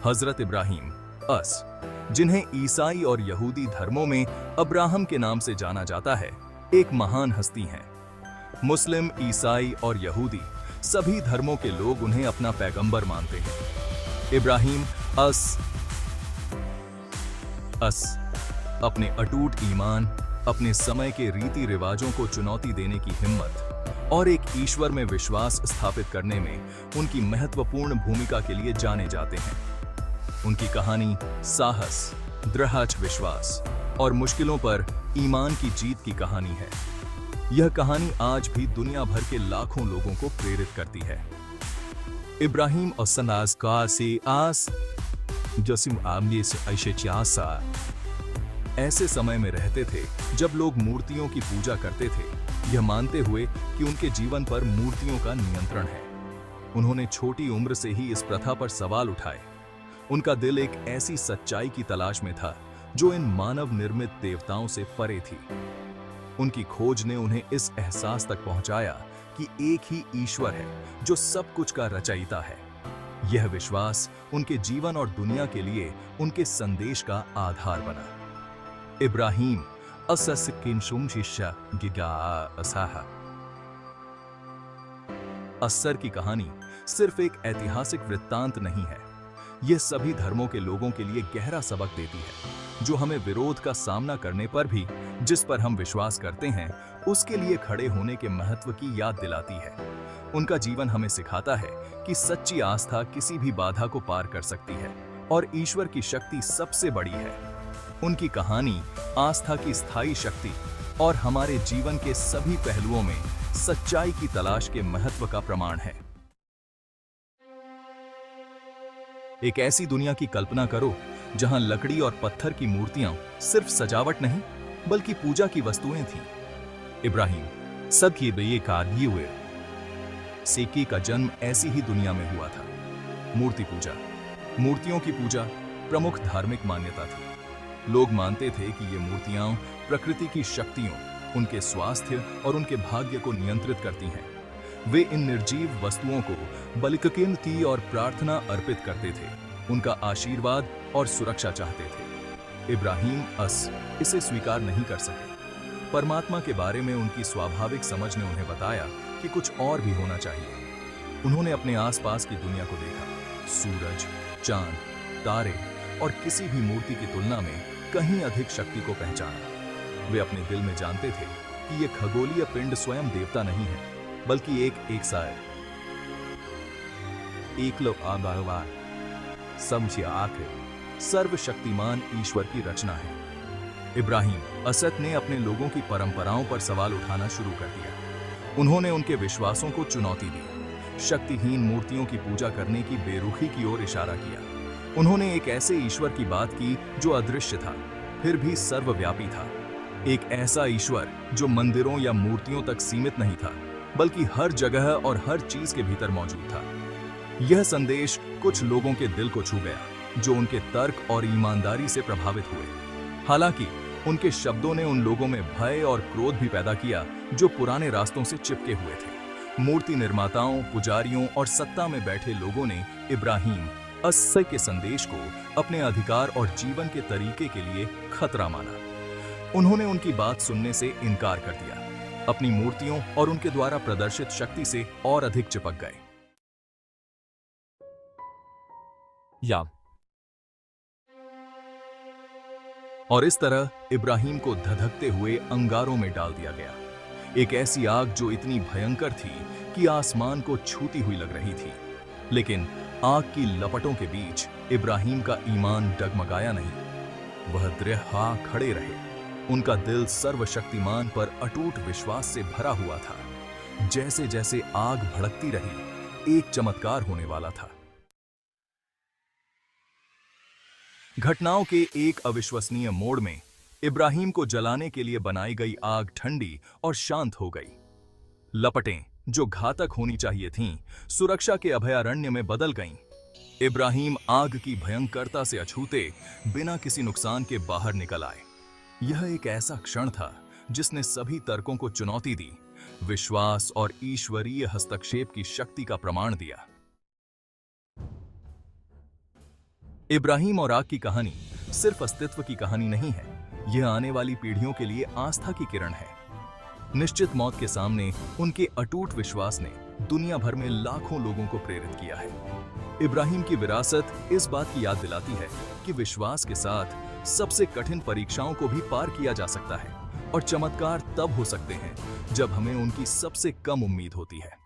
हजरत इब्राहिम अस, जिन्हें ईसाई और यहूदी धर्मों में अब्राहम के नाम से जाना जाता है, एक महान हस्ती हैं। मुस्लिम, ईसाई और यहूदी सभी धर्मों के लोग उन्हें अपना पैगंबर मानते हैं। इब्राहिम अस अपने अटूट ईमान, अपने समय के रीति रिवाजों को चुनौती देने की हिम्मत और एक ईश्वर में विश्वास स्थापित करने में उनकी महत्वपूर्ण भूमिका के लिए जाने जाते हैं। उनकी कहानी साहस, दृढ़ विश्वास और मुश्किलों पर ईमान की जीत की कहानी है। यह कहानी आज भी दुनिया भर के लाखों लोगों को प्रेरित करती है। इब्राहिम असनास का से आस जसिम आमने से ऐशेचासा ऐसे समय में रहते थे जब लोग मूर्तियों की पूजा करते थे, यह मानते हुए कि उनके जीवन पर मूर्तियों का नियंत्रण है। उन्होंने छोटी उम्र से ही इस प्रथा पर सवाल उठाए। उनका दिल एक ऐसी सच्चाई की तलाश में था जो इन मानव निर्मित देवताओं से परे थी। उनकी खोज ने उन्हें इस एहसास तक पहुंचाया कि एक ही ईश्वर है जो सब कुछ का रचयिता है। यह विश्वास उनके जीवन और दुनिया के लिए उनके संदेश का आधार बना। इब्राहिम अस्सर की कहानी सिर्फ एक ऐतिहासिक वृत्तांत नहीं है, यह सभी धर्मों के लोगों के लिए गहरा सबक देती है, जो हमें विरोध का सामना करने पर भी जिस पर हम विश्वास करते हैं उसके लिए खड़े होने के महत्व की याद दिलाती है। उनका जीवन हमें सिखाता है कि सच्ची आस्था किसी भी बाधा को पार कर सकती है और ईश्वर की शक्ति सबसे बड़ी है। उनकी कहानी आस्था की स्थायी शक्ति और हमारे जीवन के सभी पहलुओं में सच्चाई की तलाश के महत्व का प्रमाण है। एक ऐसी दुनिया की कल्पना करो जहां लकड़ी और पत्थर की मूर्तियां सिर्फ सजावट नहीं बल्कि पूजा की वस्तुएं थीं। इब्राहिम सबकी बेये कार्य हुए सेकी का जन्म ऐसी ही दुनिया में हुआ था। मूर्ति पूजा, मूर्तियों की पूजा प्रमुख धार्मिक मान्यता थी। लोग मानते थे कि ये मूर्तियां प्रकृति की शक्तियों, उनके स्वास्थ्य और उनके भाग्य को नियंत्रित करती हैं। वे इन निर्जीव वस्तुओं को बलिककीर्ति और प्रार्थना अर्पित करते थे, उनका आशीर्वाद और सुरक्षा चाहते थे। इब्राहिम इसे स्वीकार नहीं कर सके। परमात्मा के बारे में उनकी स्वाभाविक समझ ने उन्हें बताया कि कुछ और भी होना चाहिए। उन्होंने अपने आसपास की दुनिया को देखा, सूरज, चांद, तारे और किसी भी मूर्ति की तुलना में कहीं अधिक शक्ति को पहचाना। वे अपने दिल में जानते थे कि ये खगोलीय पिंड स्वयं देवता नहीं है, बल्कि एक साय सर्वशक्तिमान ईश्वर की रचना है। इब्राहिम असद ने अपने लोगों की परंपराओं पर सवाल उठाना शुरू कर दिया। उन्होंने उनके विश्वासों को चुनौती दी, शक्तिहीन मूर्तियों की पूजा करने की बेरुखी की ओर इशारा किया। उन्होंने एक ऐसे ईश्वर की बात की जो अदृश्य था, फिर भी सर्वव्यापी था। एक ऐसा ईश्वर जो मंदिरों या मूर्तियों तक सीमित नहीं था, बल्कि हर जगह और हर चीज के भीतर मौजूद था। यह संदेश कुछ लोगों के दिल को छू गया, जो उनके तर्क और ईमानदारी से प्रभावित हुए। हालांकि उनके शब्दों ने उन लोगों में भय और क्रोध भी पैदा किया जो पुराने रास्तों से चिपके हुए थे। मूर्ति निर्माताओं, पुजारियों और सत्ता में बैठे लोगों ने इब्राहिम अस्सर के संदेश को अपने अधिकार और जीवन के तरीके के लिए खतरा माना। उन्होंने उनकी बात सुनने से इनकार कर दिया, अपनी मूर्तियों और उनके द्वारा प्रदर्शित शक्ति से और अधिक चिपक गए। और इस तरह इब्राहिम को धधकते हुए अंगारों में डाल दिया गया। एक ऐसी आग जो इतनी भयंकर थी कि आसमान को छूती हुई लग रही थी। लेकिन आग की लपटों के बीच इब्राहिम का ईमान डगमगाया नहीं। वह दृढ़ खड़े रहे। उनका दिल सर्वशक्तिमान पर अटूट विश्वास से भरा हुआ था। जैसे जैसे आग भड़कती रही, एक चमत्कार होने वाला था। घटनाओं के एक अविश्वसनीय मोड़ में इब्राहिम को जलाने के लिए बनाई गई आग ठंडी और शांत हो गई। लपटें जो घातक होनी चाहिए थीं, सुरक्षा के अभयारण्य में बदल गईं। इब्राहिम आग की भयंकरता से अछूते बिना किसी नुकसान के बाहर निकल आए। यह एक ऐसा क्षण था जिसने सभी तर्कों को चुनौती दी, विश्वास और ईश्वरीय हस्तक्षेप की शक्ति का प्रमाण दिया। इब्राहिम और आग की कहानी सिर्फ अस्तित्व की कहानी नहीं है, यह आने वाली पीढ़ियों के लिए आस्था की किरण है। निश्चित मौत के सामने उनके अटूट विश्वास ने दुनिया भर में लाखों लोगों को प्रेरित किया है। इब्राहिम की विरासत इस बात की याद दिलाती है कि विश्वास के साथ सबसे कठिन परीक्षाओं को भी पार किया जा सकता है और चमत्कार तब हो सकते हैं जब हमें उनकी सबसे कम उम्मीद होती है।